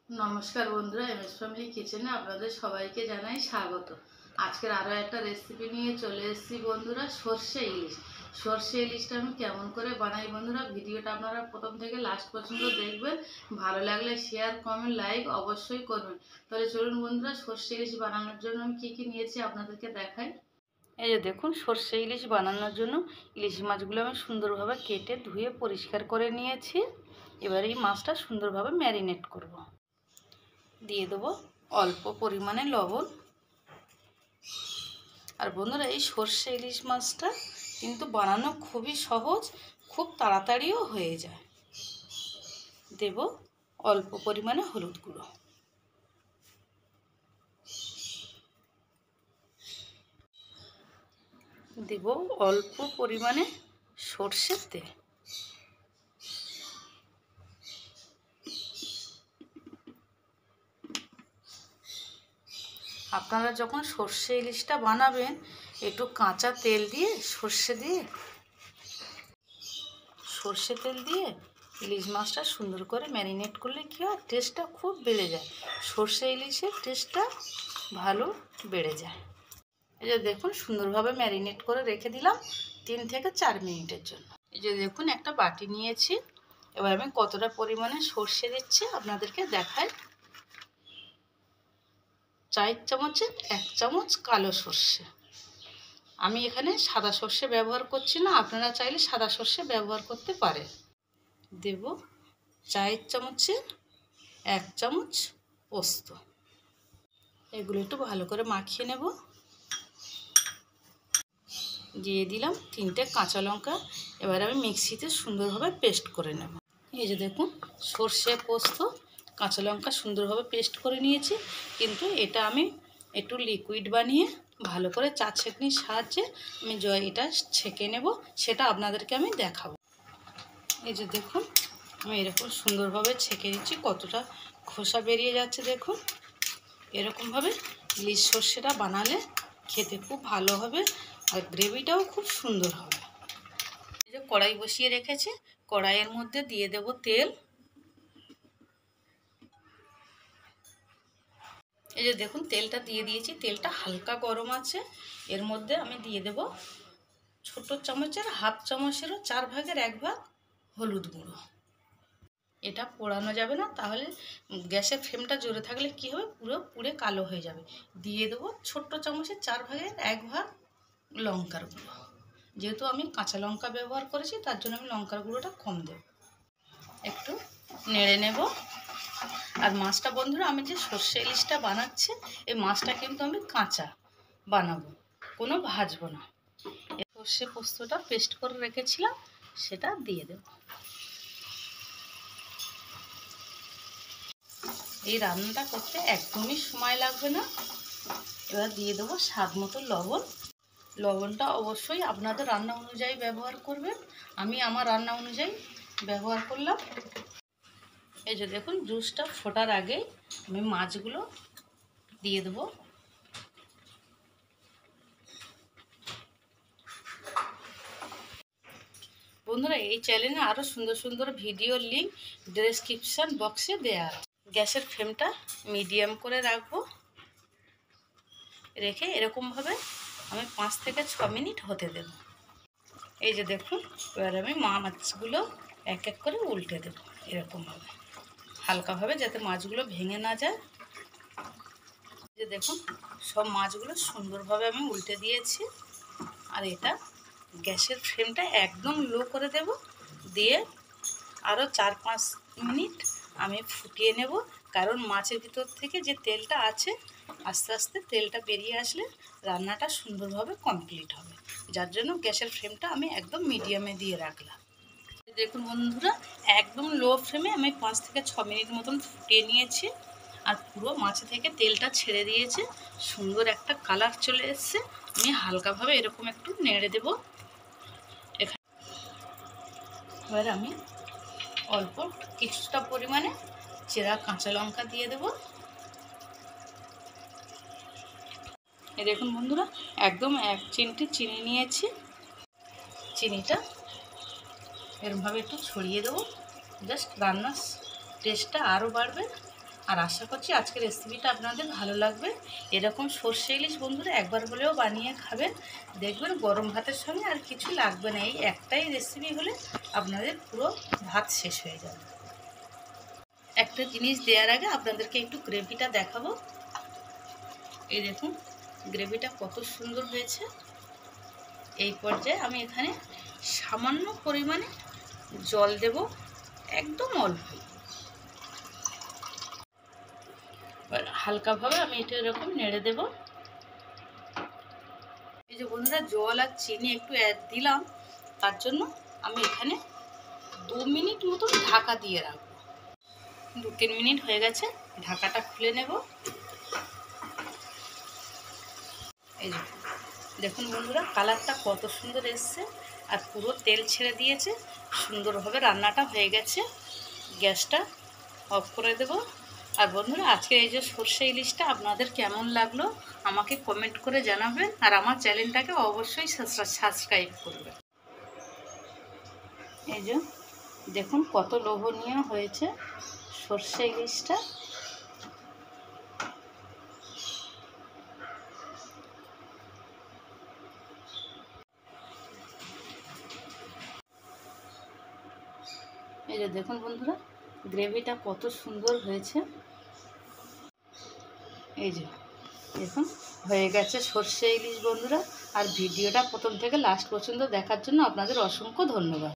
নমস্কার বন্ধুরা, MS family কিচেনে আপনাদের সবাইকে জানাই স্বাগত। আজকের আরও একটা রেসিপি নিয়ে চলে এসেছি বন্ধুরা, সর্ষে ইলিশ। সর্ষে ইলিশটা আমি কেমন করে বানাই বন্ধুরা, ভিডিওটা আপনারা প্রথম থেকে লাস্ট পর্যন্ত দেখবেন। ভালো লাগলে শেয়ার, কমেন্ট, লাইক অবশ্যই করবেন। তাহলে চলুন বন্ধুরা, সর্ষে ইলিশ বানানোর জন্য আমি কী কী নিয়েছি আপনাদেরকে দেখাই। এই যে দেখুন, সর্ষে ইলিশ বানানোর জন্য ইলিশ মাছগুলো আমি সুন্দরভাবে কেটে ধুয়ে পরিষ্কার করে নিয়েছি। এবার এই মাছটা সুন্দরভাবে ম্যারিনেট করব। দিয়ে দেবো অল্প পরিমাণে লবণ। আর বন্ধুরা, এই সর্ষে ইলিশ মাছটা কিন্তু বানানো খুবই সহজ, খুব তাড়াতাড়িও হয়ে যায়। দেব অল্প পরিমাণে হলুদ গুঁড়ো, দেব অল্প পরিমাণে সর্ষের তেল। আপনারা যখন সর্ষে ইলিশটা বানাবেন, একটু কাঁচা তেল দিয়ে সর্ষে তেল দিয়ে ইলিশ মাছটা সুন্দর করে ম্যারিনেট করলে কী হয়, টেস্টটা খুব বেড়ে যায়। সর্ষে ইলিশের টেস্টটা ভালো বেড়ে যায়। এই যে দেখুন, সুন্দরভাবে ম্যারিনেট করে রেখে দিলাম 3 থেকে 4 মিনিটের জন্য। এই যে দেখুন, একটা বাটি নিয়েছি। এবার আমি কতটা পরিমাণে সর্ষে দিচ্ছি আপনাদেরকে দেখাই। 4 চামচের 1 চামচ কালো সর্ষে। আমি এখানে সাদা সর্ষে ব্যবহার করছি না, আপনারা চাইলে সাদা সর্ষে ব্যবহার করতে পারেন। দেব 4 চামচের 1 চামচ পোস্ত। এগুলো একটু ভালো করে মাখিয়ে নেব। দিয়ে দিলাম 3টে কাঁচা লঙ্কা। এবার আমি মিক্সিতে সুন্দরভাবে পেস্ট করে নেব। এই যে দেখুন, সর্ষে, পোস্ত, কাঁচা লঙ্কা সুন্দরভাবে পেস্ট করে নিয়েছি। কিন্তু এটা আমি একটু লিকুইড বানিয়ে ভালো করে চা ছেঁকনির সাহায্যে আমি এটা ছেঁকে নেব, সেটা আপনাদেরকে আমি দেখাবো। এই যে দেখুন, আমি এরকম সুন্দরভাবে ছেঁকে নিচ্ছি। কতটা খোসা বেরিয়ে যাচ্ছে দেখুন। এরকমভাবে ইলিশ সর্ষেটা বানালে খেতে খুব ভালো হবে, আর গ্রেভিটাও খুব সুন্দর হবে। এই যে কড়াই বসিয়ে রেখেছি, কড়াইয়ের মধ্যে দিয়ে দেব তেল। এই যে দেখুন, তেলটা দিয়ে দিয়েছি। তেলটা হালকা গরম আছে। এর মধ্যে আমি দিয়ে দেব ছোট চামচের 1/2 চামচেরও 4 ভাগের 1 ভাগ হলুদ গুঁড়ো। এটা পোড়ানো যাবে না, তাহলে গ্যাসের ফ্লেমটা জোরে থাকলে কি হবে, পুড়ে কালো হয়ে যাবে। দিয়ে দেবো ছোট্ট চামচের 4 ভাগের 1 ভাগ লঙ্কার গুঁড়ো। যেহেতু আমি কাঁচা লঙ্কা ব্যবহার করেছি, তার জন্য আমি লঙ্কার গুঁড়োটা কম দেব। একটু নেড়ে নেব। আর মাছটা বন্ধুরা, আমি যে সর্ষে ইলিশটা বানাচ্ছি, এই মাছটা কিন্তু আমি কাঁচা বানাবো, কোনো ভাজবো না। সর্ষে পোস্তটা পেস্ট করে রেখেছিলাম, সেটা দিয়ে দেব। এই রান্নাটা করতে একদমই সময় লাগবে না। এবার দিয়ে দেবো স্বাদ মতো লবণ। লবণটা অবশ্যই আপনাদের রান্না অনুযায়ী ব্যবহার করবেন। আমি আমার রান্না অনুযায়ী ব্যবহার করলাম। এই যে দেখুন, জুসটা ফোটার আগেই আমি মাছগুলো দিয়ে দেবো। বন্ধুরা, এই চ্যানেলে আরও সুন্দর সুন্দর ভিডিওর লিঙ্ক ডেসক্রিপশান বক্সে দেওয়া আছে। গ্যাসের ফ্লেমটা মিডিয়াম করে রাখবো। রেখে এরকমভাবে আমি 5 থেকে 6 মিনিট হতে দেব। এই যে দেখুন, এবার আমি মাছগুলো এক এক করে উল্টে দেব এরকমভাবে, হালকাভাবে, যাতে মাছগুলো ভেঙে না যায়। এই যে দেখুন, সব মাছগুলো সুন্দরভাবে আমি উল্টে দিয়েছি। আর এটা গ্যাসের ফ্লেমটা একদম লো করে দেব। দিয়ে আরও 4-5 মিনিট আমি ফুটিয়ে নেব। কারণ মাছের ভিতর থেকে যে তেলটা আছে, আস্তে আস্তে তেলটা বেরিয়ে আসলে রান্নাটা সুন্দরভাবে কমপ্লিট হবে। যার জন্য গ্যাসের ফ্লেমটা আমি একদম মিডিয়ামে দিয়ে রাখলাম। দেখুন বন্ধুরা, একদম লো ফ্লেমে আমি 5 থেকে 6 মিনিট মতন ফুটিয়ে নিয়েছি। আর পুরো মাছ থেকে তেলটা ছেড়ে দিয়েছে, সুন্দর একটা কালার চলে এসছে। আমি হালকাভাবে এরকম একটু নেড়ে দেব। এবার আমি অল্প কিছুটা পরিমাণে চেরা কাঁচা লঙ্কা দিয়ে দেব। এই দেখুন বন্ধুরা, একদম 1 চিমটি চিনি নিয়েছি। চিনিটা এরকমভাবে একটু ছড়িয়ে দেবো, জাস্ট রান্নার টেস্টটা আরও বাড়বে। আর আশা করছি আজকের রেসিপিটা আপনাদের ভালো লাগবে। এরকম সর্ষে ইলিশ বন্ধুরা একবার হলেও বানিয়ে খাবেন, দেখবেন গরম ভাতের সঙ্গে আর কিছু লাগবে না। এই একটাই রেসিপি হলে আপনাদের পুরো ভাত শেষ হয়ে যাবে। একটা জিনিস দেওয়ার আগে আপনাদেরকে একটু গ্রেভিটা দেখাবো। এই দেখুন গ্রেভিটা কত সুন্দর হয়েছে। এই পর্যায়ে আমি এখানে সামান্য পরিমাণে জল দেব, একদম অল্প। হালকাভাবে আমি এটা এরকম নেড়ে দেব। এই যে বন্ধুরা জল আর চিনি একটু দিলাম, তার জন্য আমি এখানে 2 মিনিট মতো ঢাকা দিয়ে রাখবো। 2-3 মিনিট হয়ে গেছে, ঢাকাটা খুলে নেব। এই যে দেখুন বন্ধুরা কালারটা কত সুন্দর এসছে আর পুরো তেল ছেড়ে দিয়েছে, সুন্দরভাবে রান্নাটা হয়ে গেছে। গ্যাসটা অফ করে দেব। আর বন্ধুরা আজকে এই যে সর্ষে ইলিশটা আপনাদের কেমন লাগলো আমাকে কমেন্ট করে জানাবেন, আর আমার চ্যানেলটাকে অবশ্যই সাবস্ক্রাইব করবেন। এই যে দেখুন কত লোভনীয় হয়েছে সর্ষে ইলিশটা। এই যে দেখুন বন্ধুরা গ্রেভিটা কত সুন্দর হয়েছে। এই যে দেখুন হয়ে গেছে সর্ষে ইলিশ বন্ধুরা। আর ভিডিওটা প্রথম থেকে লাস্ট পর্যন্ত দেখার জন্য আপনাদের অসংখ্য ধন্যবাদ।